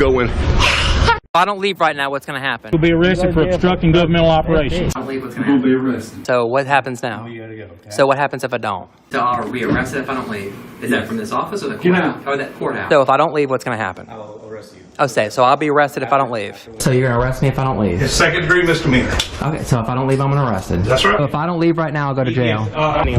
going. If I don't leave right now, what's going to happen? You'll be arrested for obstructing governmental operations. I'll leave, what's going to happen? You'll be arrested. So what happens now? You gotta go. Okay. So what happens if I don't? So are we arrested if I don't leave? Is that from this office or the courthouse? Or that courthouse? So if I don't leave, what's going to happen? I'll arrest you. Oh, say, so I'll be arrested if I don't leave. So you're going to arrest me if I don't leave? It's second-degree misdemeanor. Okay, so if I don't leave, I'm arrested. That's right. So if I don't leave right now, I'll go to jail.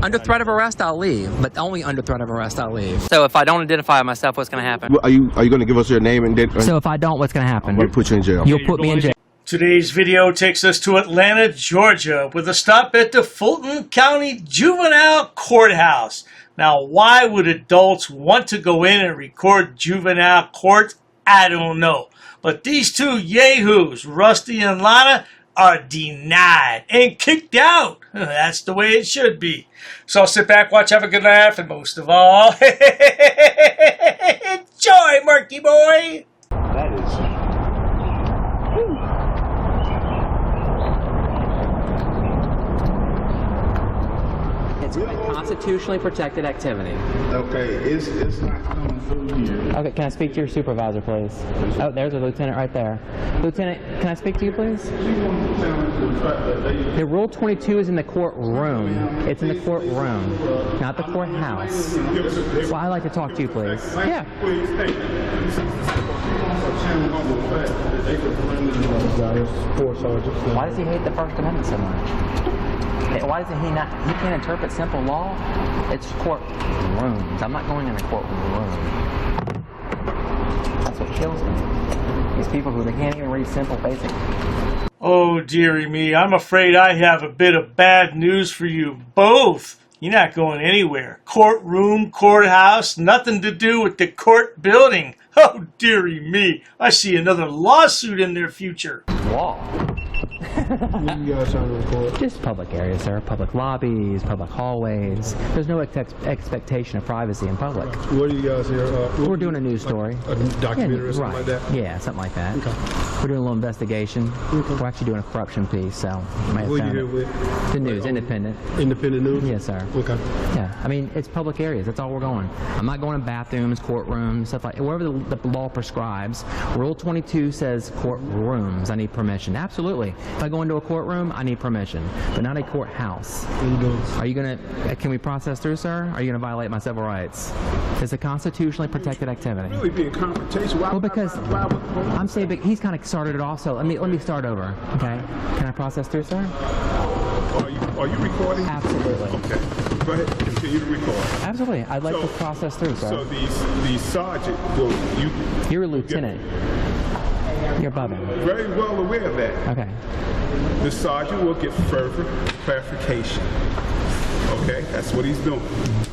Under threat of arrest, I'll leave. But only under threat of arrest, I'll leave. So if I don't identify myself, what's going to happen? Are you going to give us your name and date? So if I don't, what's going to happen? I'm going to put you in jail. You'll put me in jail. Today's video takes us to Atlanta, Georgia, with a stop at the Fulton County Juvenile Courthouse. Now, why would adults want to go in and record juvenile court? I don't know. But these two yahoos, Rusty and Lana, are denied and kicked out. That's the way it should be. So sit back, watch, have a good laugh, and most of all, enjoy, Murky Boy! That is... It's constitutionally protected activity. Okay, it's not coming through here. Okay, can I speak to your supervisor, please? Oh, there's a lieutenant right there. Lieutenant, can I speak to you, please? The Rule 22 is in the courtroom. It's in the courtroom, not the courthouse. Well, I'd like to talk to you, please. Yeah. Why does he hate the First Amendment so much? Why doesn't he not? He can't interpret simple law. It's courtrooms. I'm not going in a courtroom. That's what kills me. These people who they can't even read simple basic. Oh, dearie me, I'm afraid I have a bit of bad news for you both. You're not going anywhere. Courtroom, courthouse, nothing to do with the court building. Oh, dearie me, I see another lawsuit in their future. Law. What you guys trying to record? Just public areas, sir. Public lobbies, public hallways. There's no expectation of privacy in public. What are you guys here? We're doing a news story. A documentary or something right. like that? Yeah, something like that. Okay. We're doing a little investigation. Okay. We're actually doing a corruption piece, so you may have What are found you it. here with? The news, independent. Independent news? Yes, sir. Okay. Yeah, I mean, it's public areas. That's all we're going. I'm not going to bathrooms, courtrooms, stuff like wherever the law prescribes. Rule 22 says courtrooms. I need permission. Absolutely. If I go into a courtroom, I need permission, but not a courthouse. Are you going to, can we process through, sir? Are you going to violate my civil rights? It's a constitutionally protected activity. Really being confrontation? Why, well, because I'm saying he's kind of started it off, so let me start over, okay? Can I process through, sir? Are you recording? Absolutely. Okay. Go ahead. Continue to record. Absolutely. I'd like to process through, sir. So the sergeant, You're a lieutenant. You're above him. Very well aware of that. Okay. The sergeant will get further clarification. Okay, that's what he's doing.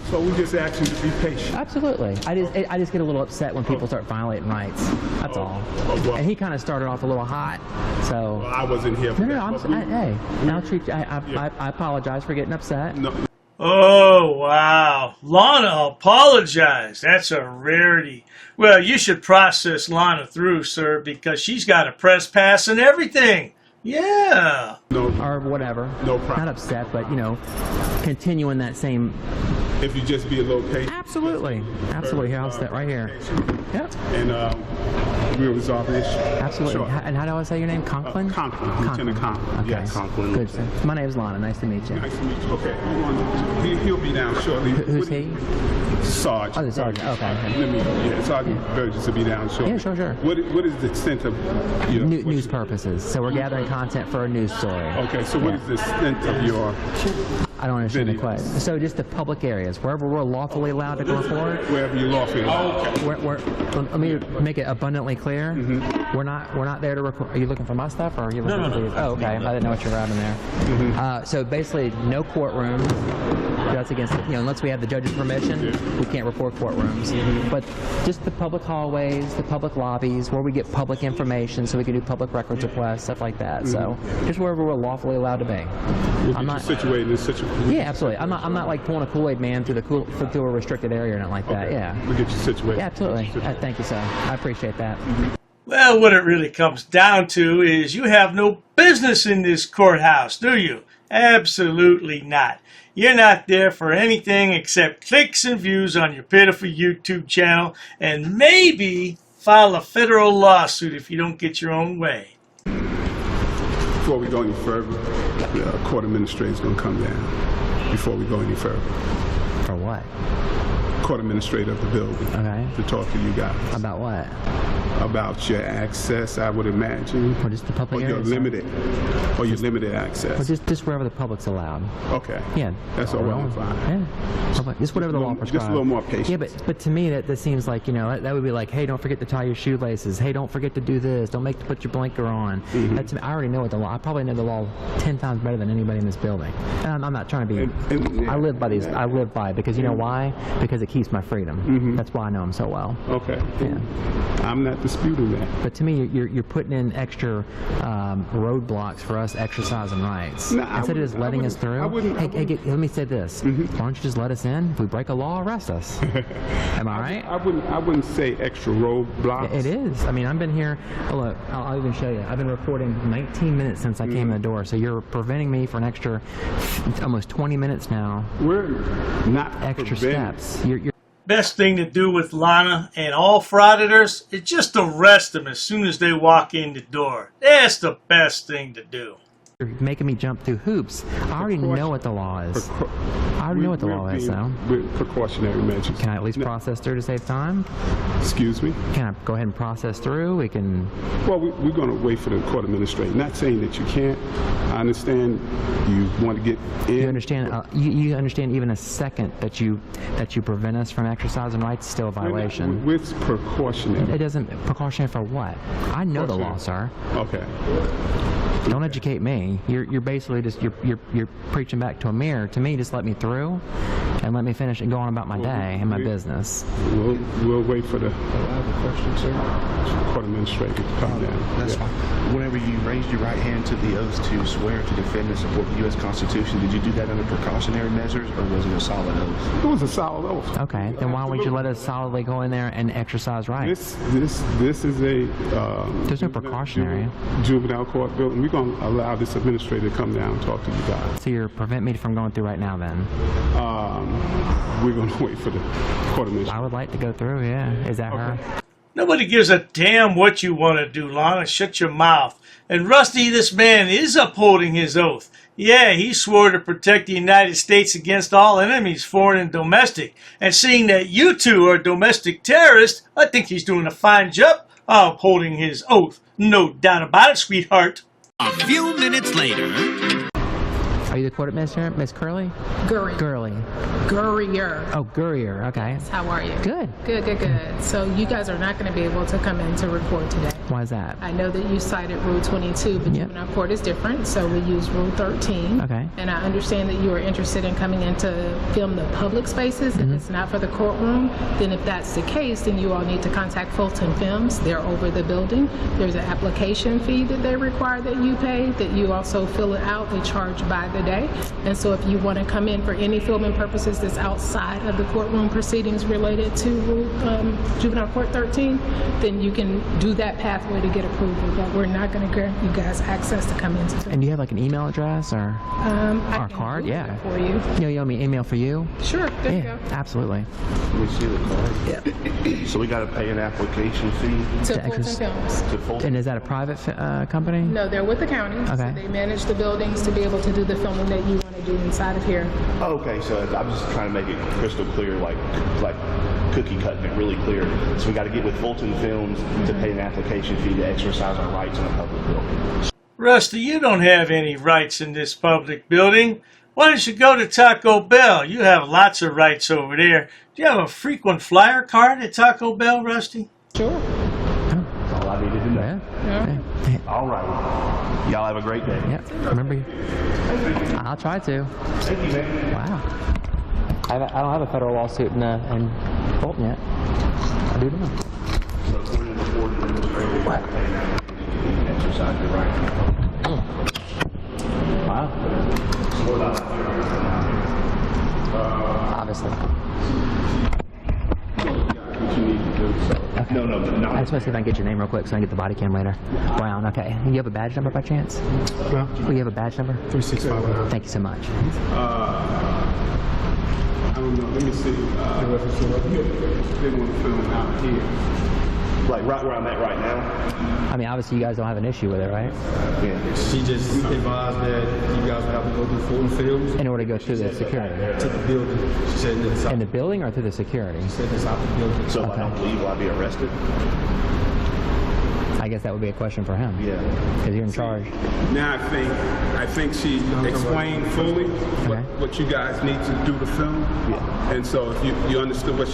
So we just ask him to be patient. Absolutely. I just get a little upset when people start violating rights. That's all. Well, and he kind of started off a little hot, so. Well, I wasn't here for that. Hey, I'll treat you. I apologize for getting upset. No. Oh, wow. Lana apologized. That's a rarity. Well, you should process Lana through, sir, because she's got a press pass and everything. Yeah. No. Or whatever. No problem. Not upset, but, you know, continuing that same. If you just be a little patient. Absolutely. Absolutely. Here, I'll sit right here. Yep. And we'll resolve the issue. Absolutely. Sure. And how do I say your name? Conklin? Conklin. Lieutenant Conklin. Okay. Yes. Conklin. Good. My name is Lana. Nice to meet you. Nice to meet you. Okay. He'll be down shortly. Who's he? Sergeant. Oh, the sergeant. Okay. Sergeant Burgess will be down shortly. Yeah, sure. What is the extent of your... News purposes. So we're gathering content for a news story. Okay, so what is the extent of your... I don't understand the question. So just the public areas, wherever we're lawfully allowed to go forward. Wherever you're lawfully allowed. Let me make it abundantly clear. Mm-hmm. We're not there to record. Are you looking for my stuff, or are you looking for these? Oh, okay. I didn't know what you're routing there. Mm-hmm. So basically, no courtroom. That's against, unless we have the judge's permission, we can't record courtrooms. Mm-hmm. But just the public hallways, the public lobbies, where we get public information, so we can do public records requests, stuff like that. Mm-hmm. So just wherever we're lawfully allowed to be. I'm not situated in such a. Yeah, absolutely. I'm not like pulling a Kool-Aid man through through a restricted area or anything like that. Yeah. We'll get you situated. Yeah, absolutely. Thank you, sir. I appreciate that. Mm-hmm. Well, what it really comes down to is you have no business in this courthouse, do you? Absolutely not. You're not there for anything except clicks and views on your pitiful YouTube channel and maybe file a federal lawsuit if you don't get your own way. Before we go any further, the court administrator is going to come down. Before we go any further, For what? court administrator of the building, Okay. to talk to you guys About what? about your access. I would imagine, Or just the public or your areas? limited Or access. just wherever the public's allowed. Okay. Yeah. That's all well and fine. Yeah. Public, just whatever the law prescribes. Just a little more patience. Yeah, but to me that seems like, you know, that would be like, hey, don't forget to tie your shoelaces. Hey, don't forget to do this. Don't put your blinker on. That's, I already know what the law. I probably know the law 10 times better than anybody in this building. And I'm not trying to be. I live by these. I live by it because you know why? Because it keeps my freedom. That's why I know them so well. Okay. Yeah. I'm not disputing that. But to me, you're putting in extra roadblocks for us exercising rights. No, I Instead of just wouldn't- I letting us wouldn't- through. I wouldn't- I Hey, let me say this. Why don't you just let us in? If we break a law, arrest us. Am I right? I wouldn't say extra roadblocks. It is. I mean, I've been here. Oh, look, I'll even show you. I've been recording 19 minutes since I came in the door. So you're preventing me for an extra almost 20 minutes now. We're not Extra preventing- steps. You're Best thing to do with Lana and all frauditors is just arrest them as soon as they walk in the door. That's the best thing to do. making me jump through hoops. I already know what the law is. I already know what the law is, though. With precautionary measures. Can I at least process through to save time? Excuse me? Can I go ahead and process through? We can. Well, we're going to wait for the court administrator. Not saying that you can't. I understand you want to get in. You understand? You understand? Even a second that you prevent us from exercising rights is still a violation. With precautionary. It doesn't precautionary for what? I know the law, sir. Okay. Don't educate me. You're basically just you're preaching back to a mirror. To me, just let me through, and let me finish and go on about my day and my business. We'll wait for the I have a question, sir. court administrator to come down. That's fine. Whenever you raised your right hand to the oath to swear to defend and support the U.S. Constitution, did you do that under precautionary measures, or was it a solid oath? It was a solid oath. Okay, then why would you let us solidly go in there and exercise rights? This is a There's no precautionary. juvenile court building. We're going to allow this administrator to come down and talk to you guys. So you're prevent me from going through right now, then? We're going to wait for the court administrator. I would like to go through. Yeah, is that her? Nobody gives a damn what you want to do, Lana. Shut your mouth. And Rusty, this man is upholding his oath. Yeah, he swore to protect the United States against all enemies, foreign and domestic. And seeing that you two are domestic terrorists, I think he's doing a fine job upholding his oath. No doubt about it, sweetheart. A few minutes later. Are you the court administrator, Miss Curley? Gurry. Gurley. Gurrier. Oh, Gurrier. Okay. How are you? Good. Good. So you guys are not going to be able to come in to record today. Why is that? I know that you cited Rule 22, but Yep. juvenile court is different, so we use Rule 13. Okay. And I understand that you are interested in coming in to film the public spaces. If it's not for the courtroom, then if that's the case, then you all need to contact Fulton Films. They're over the building. There's an application fee that they require that you pay, that you also fill it out. They charge by the day. And so if you want to come in for any filming purposes that's outside of the courtroom proceedings related to Rule Juvenile Court 13, then you can do that pathway to get approval. But we're not going to grant you guys access to come in to film. And do you have like an email address or I or can card? Google Yeah. it for you. You want me to email for you? Sure, there you Yeah, go. absolutely. Can we see the card? Yeah. So we got to pay an application fee To To Fulton exercise- Films. to Fulton? And is that a private company? No, they're with the county. Okay. So they manage the buildings to be able to do the filming that you want to do inside of here. Okay, so I'm just trying to make it crystal clear, like cookie cutting it really clear. So we got to get with Fulton Films to pay an application fee to exercise our rights in a public building. Rusty, you don't have any rights in this public building. Why don't you go to Taco Bell? You have lots of rights over there. Do you have a frequent flyer card at Taco Bell, Rusty? Sure. That's all I needed to know. Yeah. All right. Y'all have a great day. Yep. Remember you. I'll try to. Thank you, man. Wow. I don't have a federal lawsuit in Fulton yet. I do now. So according to the court administrator, you have to pay an application fee to exercise your rights in a public building. Wow. Obviously. What you need to do, so. No, I just want to see if I can get your name real quick so I can get the body cam later. Brown, okay. You have a badge number by chance? No. Oh, you have a badge number? 3659. Thank you so much. I don't know. Let me see. They want to film out here. Like right where I'm at right now. I mean, obviously you guys don't have an issue with it, right? Yeah. She just advised that you guys would have to go through Fulton Films. In order to go through the security. To the building. She said inside. In the building or through the security? She said inside the building. So if I don't leave, will I be arrested? I guess that would be a question for him. Yeah. Because you're in charge. Now I think she explained fully what you guys need to do to film. Yeah. And so if you understood what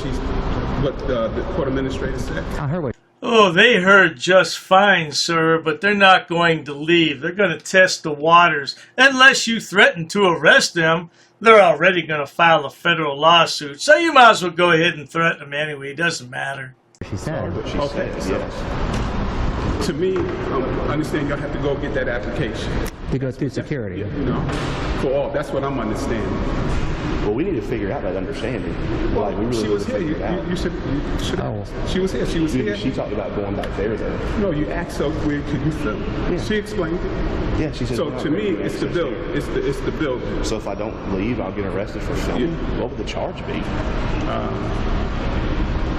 the court administrator said. I heard what. Oh, they heard just fine, sir, but they're not going to leave. They're going to test the waters. Unless you threaten to arrest them, they're already going to file a federal lawsuit. So you might as well go ahead and threaten them anyway. It doesn't matter. She said. What she Okay, said, yes. To me, understand y'all have to go get that application. To go through security. You know, for all, that's what I'm understanding. Well, we need to figure out that understanding. Well, Like, we really she was need to here. figure it out. You should. Oh. She was here. She was here. She talked about going back there, though. No, you asked her where could you film. Yeah. She explained it. Yeah, she said. So to me, it's the building. It's the building. So if I don't leave, I'll get arrested for filming. Yeah. What would the charge be?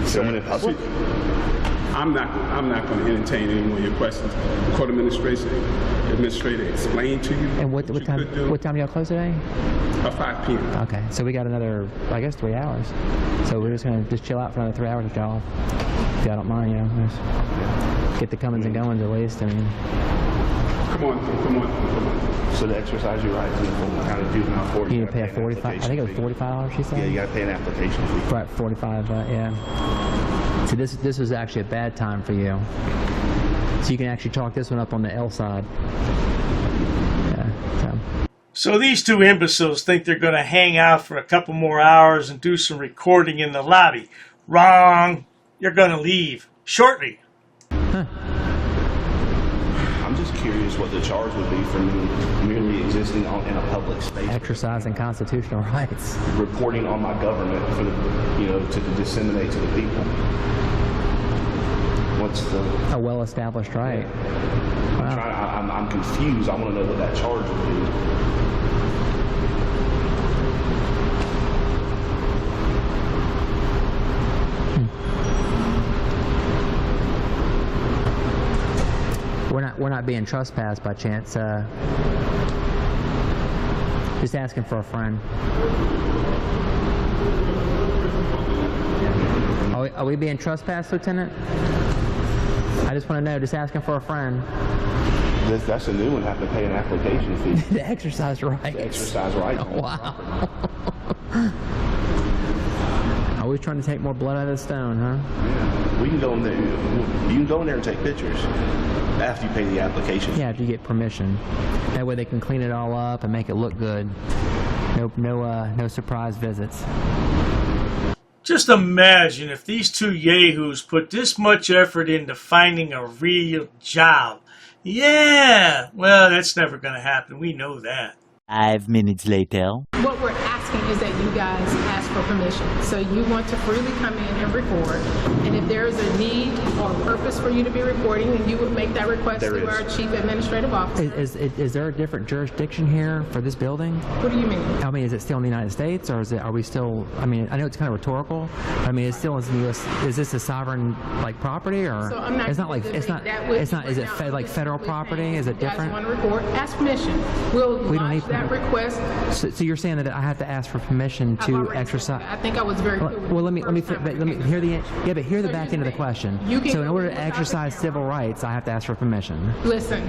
Filming in public? I'm not going to entertain any more of your questions. The court administrator explained to you. And what you time? could do. What time do y'all close today? 5 p.m. Okay, so we got another, I guess, 3 hours. So we're just gonna chill out for another 3 hours if y'all don't mind, you know. Just get the comings and goings at least. I mean. Come on. So to exercise your rights in the Fulton County Juvenile Court, You need to pay a $45. I think it was $45. She said. Yeah, you got to pay an application fee. Right, 45. Yeah. So this was actually a bad time for you. So you can actually chalk this one up on the L side. Yeah. So these two imbeciles think they're going to hang out for a couple more hours and do some recording in the lobby. Wrong. You're going to leave shortly. I'm just curious what the charge would be for me merely existing in a public space. Exercising constitutional rights. Reporting on my government for the, to disseminate to the people. What's the? A well-established right. Wow. I'm confused. I want to know what that charge would be. We're not being trespassed by chance. Just asking for a friend. Are we being trespassed, Lieutenant? I just want to know. Just asking for a friend. That's a new one. Have to pay an application fee. To exercise rights. To exercise rights. Oh, wow. Always trying to take more blood out of the stone, huh? Yeah. We can go in there. You can go in there and take pictures after you pay the application fee. Yeah, if you get permission. That way they can clean it all up and make it look good. No surprise visits. Just imagine if these two yahoos put this much effort into finding a real job. Yeah, well, that's never going to happen. We know that. 5 minutes later. What we're asking is that you guys ask for permission. So you want to freely come in and record. And if there is a need or purpose for you to be recording, then you would make that request to our chief administrative officer. Is there a different jurisdiction here for this building? What do you mean? I mean, is it still in the United States, or are we still? I mean, I know it's kind of rhetorical. I mean, it's still in the U.S. Is this a sovereign property, or So I'm not it's not like it's not. Is it like federal property? Is it different? You guys want to record? Ask permission. We'll lodge that request. So you're saying that I have to ask for permission to exercise? I think I was very clear. Well, let me hear the back end of the question. So in order to exercise civil rights, I have to ask for permission. Listen,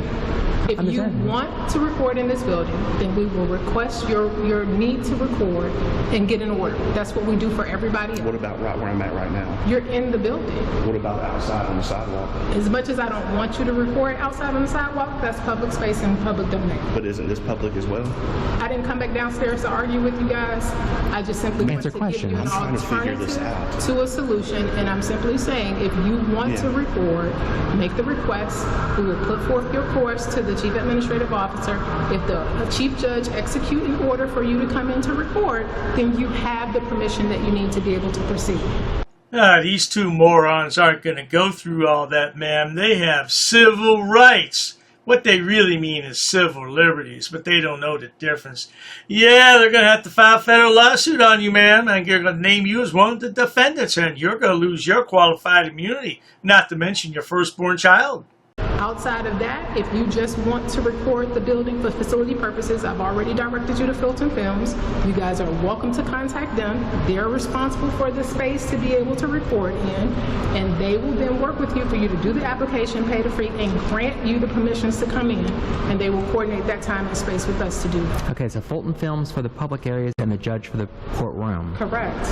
if you want to record in this building, then we will request your need to record and get an order. That's what we do for everybody else. What about right where I'm at right now? You're in the building. What about outside on the sidewalk? As much as I don't want you to record outside on the sidewalk, that's public space and public domain. But isn't this public as well? I didn't come back downstairs to argue with you guys. I just simply want to give you an alternative to a solution, and I'm simply saying if you want to record, make the request. We will put forth your course to the chief administrative officer. If the chief judge execute an order for you to come in to record, then you have the permission that you need to be able to proceed. These two morons aren't going to go through all that, ma'am. They have civil rights. What they really mean is civil liberties, but they don't know the difference. Yeah, they're going to have to file a federal lawsuit on you, man, and they're going to name you as one of the defendants, and you're going to lose your qualified immunity, not to mention your firstborn child. Outside of that, if you just want to record the building for facility purposes, I've already directed you to Fulton Films. You guys are welcome to contact them. They're responsible for the space to be able to record in, and they will then work with you for you to do the application, pay the fee, and grant you the permissions to come in, and they will coordinate that time and space with us to do that. Okay, so Fulton Films for the public areas and the judge for the courtroom. Correct.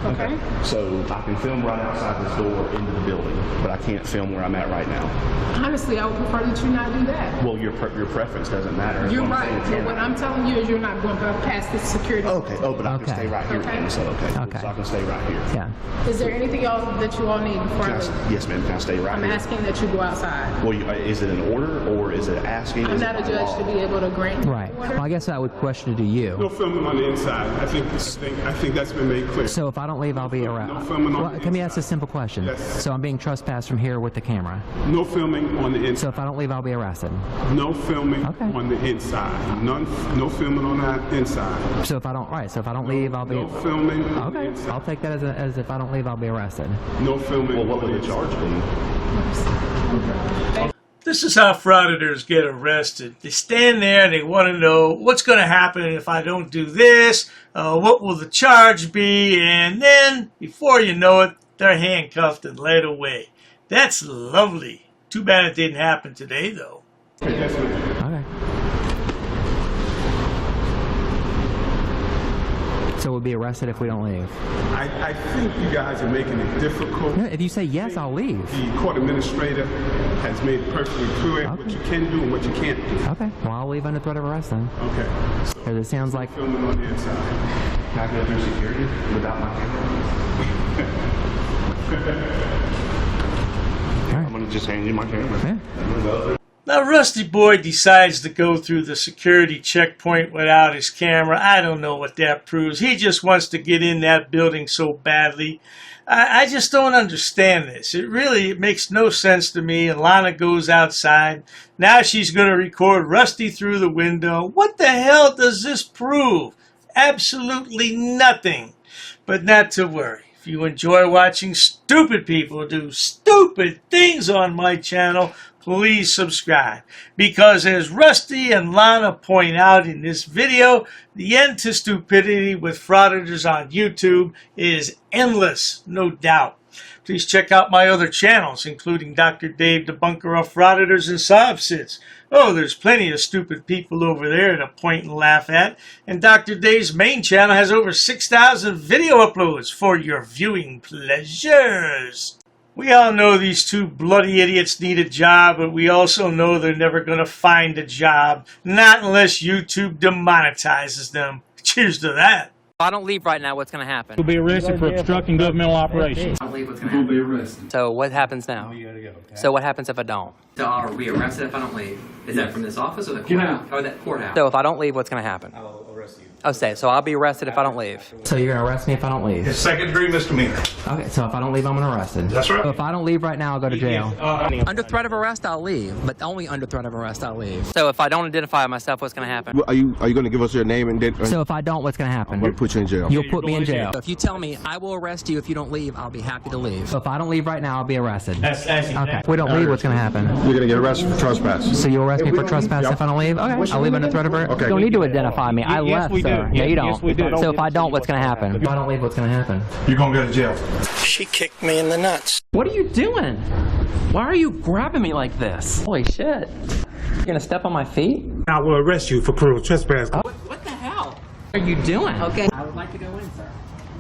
Okay. So I can film right outside this door into the building, but I can't film where I'm at right now. Honestly, I would prefer that you not do that. Well, your preference doesn't matter. You're right. But what I'm telling you is you're not going to pass this security. Okay. Oh, but I can stay right here. Okay. So so I can stay right here. Yeah. Is there anything else that you all need before I leave? Yes, ma'am. Can I stay right I'm here? asking that you go outside. Well, is it an order or is it asking? I'm not a judge to be able to grant. Right. Well, I guess I would question it to you. No filming on the inside. I think that's been made clear. So if I don't leave, I'll be arrested. No filming on the Let me inside. ask a simple question. Yes. So I'm being trespassed from here with the camera. No filming on the So inside. if I don't leave, I'll be arrested. No filming Okay. on the inside. No filming on that inside. So if I don't, so if I don't leave, I'll be. No filming on the Okay. inside. I'll take that as if I don't leave, I'll be arrested. No filming. Well, what on would the charge be? This is how frauditors get arrested. They stand there and they want to know what's going to happen if I don't do this, what will the charge be, and then, before you know it, they're handcuffed and led away. That's lovely. Too bad it didn't happen today, though. Yes, ma'am. Okay. So we'll be arrested if we don't leave. I think you guys are making it difficult. No, if you say yes, I'll leave. The court administrator has made it perfectly clear what you can do and what you can't do. Okay. Well, I'll leave under threat of arrest then. Okay. So, Because it sounds like. filming on the inside. Can I go through security without my camera? I'm going to just hand you my camera. Yeah. Now, Rusty Boy decides to go through the security checkpoint without his camera. I don't know what that proves. He just wants to get in that building so badly. I just don't understand this. It makes no sense to me. And Lana goes outside. Now she's going to record Rusty through the window. What the hell does this prove? Absolutely nothing. But not to worry. If you enjoy watching stupid people do stupid things on my channel, please subscribe. Because as Rusty and Lana point out in this video, the end to stupidity with frauditors on YouTube is endless, no doubt. Please check out my other channels, including Dr. Dave, Debunker of Frauditors and Sobsits. Oh, there's plenty of stupid people over there to point and laugh at. And Dr. Dave's main channel has over 6,000 video uploads for your viewing pleasures. We all know these two bloody idiots need a job, but we also know they're never going to find a job. Not unless YouTube demonetizes them. Cheers to that. If I don't leave right now, what's going to happen? You'll be arrested for obstructing governmental operations. If I don't leave, what's going to happen? You'll be arrested. So what happens now? You gotta go. Okay? So what happens if I don't? So are we arrested if I don't leave? Is that from this office or the Get courthouse? out. Or that courthouse? So if I don't leave, what's going to happen? I'll arrest you. Oh, so I'll be arrested if I don't leave. So you're going to arrest me if I don't leave? Second degree misdemeanor. Okay, so if I don't leave, I'm arrested. That's right. So if I don't leave right now, I'll go to jail. Under threat of arrest, I'll leave. But only under threat of arrest, I'll leave. So if I don't identify myself, what's going to happen? Are you going to give us your name and date? So if I don't, what's going to happen? We'll put you in jail. You'll put me in jail. So if you tell me I will arrest you if you don't leave, I'll be happy to leave. So if I don't leave right now, I'll be arrested. That's Okay. If we don't leave, what's going to happen? You're going to get arrested for trespass. So you'll arrest me for trespass if I don't leave? Okay. I'll leave under threat of arrest. Okay. You don't need to identify me. I Yes, left, we do. sir. No, Yes, you don't. yes, we do. So if I don't, what's going to happen? If I don't leave, what's going to happen? You're going to go to jail. She kicked me in the nuts. What are you doing? Why are you grabbing me like this? Holy shit. You're going to step on my feet? I will arrest you for cruel trespass. What the hell are you doing? Okay. I would like to go in, sir.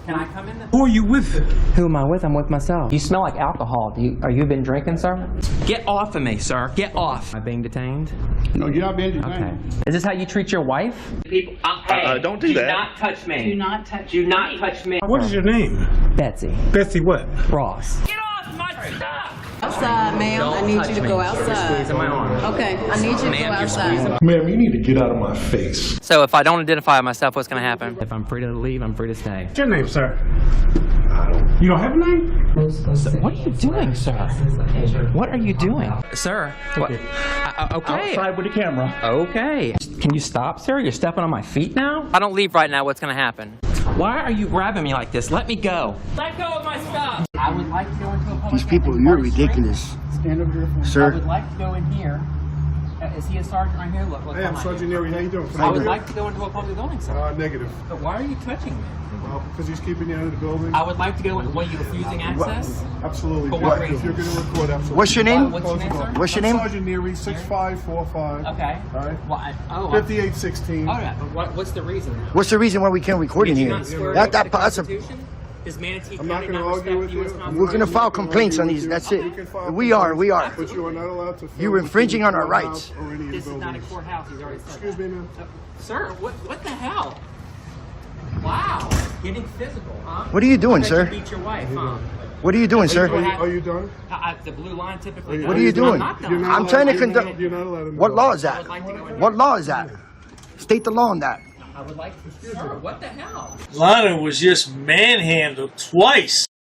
Can I come in? Who are you with? Who am I with? I'm with myself. You smell like alcohol. Are you been drinking, sir? Get off of me, sir. Get off. Am I being detained? No, you're not being detained. Okay. Is this how you treat your wife? People, hey, don't do that. Do not touch me. Do not touch me. Do not touch me. What is your name? Betsy. Betsy what? Ross. Get off my stuff! Outside, ma'am. I need you to go outside. Squeezing my arm. Okay, I need you to go outside. Ma'am, you need to get out of my face. So if I don't identify myself, what's going to happen? If I'm free to leave, I'm free to stay. What's your name, sir? You don't have a name? What are you doing, sir? What are you doing? Sir, what? Okay. Outside with the camera. Okay. Can you stop, sir? You're stepping on my feet now? If I don't leave right now, what's going to happen? Why are you grabbing me like this? Let me go. Let go of my stuff. I would like to go into a public These people, you're ridiculous. Stand over here for me. Sir. I would like to go in here. Is he a sergeant right here? Look, Hey, I'm Sergeant Neary. How you doing? I would like to go into a public building, sir. Negative. But why are you touching me? Well, because he's keeping you out of the building. I would like to go in. What, are you refusing access? Absolutely. For what If reason? you're going to record, absolutely. What's your name? What's your name, sir? What's your I'm name? Sergeant Neary, 6545. Okay. All right. Well, 5816. Oh, yeah. But what's the reason? What's the reason why we can't record in Did you here? not swear That's to the a, Constitution? Does Manatee I'm not County going to not argue respect with the you. U.S. Constitution? We're gonna file complaints on these. That's it. We are. But you are not allowed to film. You're infringing on our courthouse rights. or any of the This is not a buildings. courthouse. He's already said Excuse me, ma'am. Sir, what the hell? Wow. Getting physical, huh? What are you doing, I bet sir? You beat your wife, huh? What are you doing, sir? Are you done? The blue line typically. What are you doing? I'm not You're done. not I'm allowed- trying to you're conduct. not- You're not allowed to. What law is that? I would like to go in What law is that? State the law on that. I would like to. Sir, what the hell? Lana was just manhandled twice.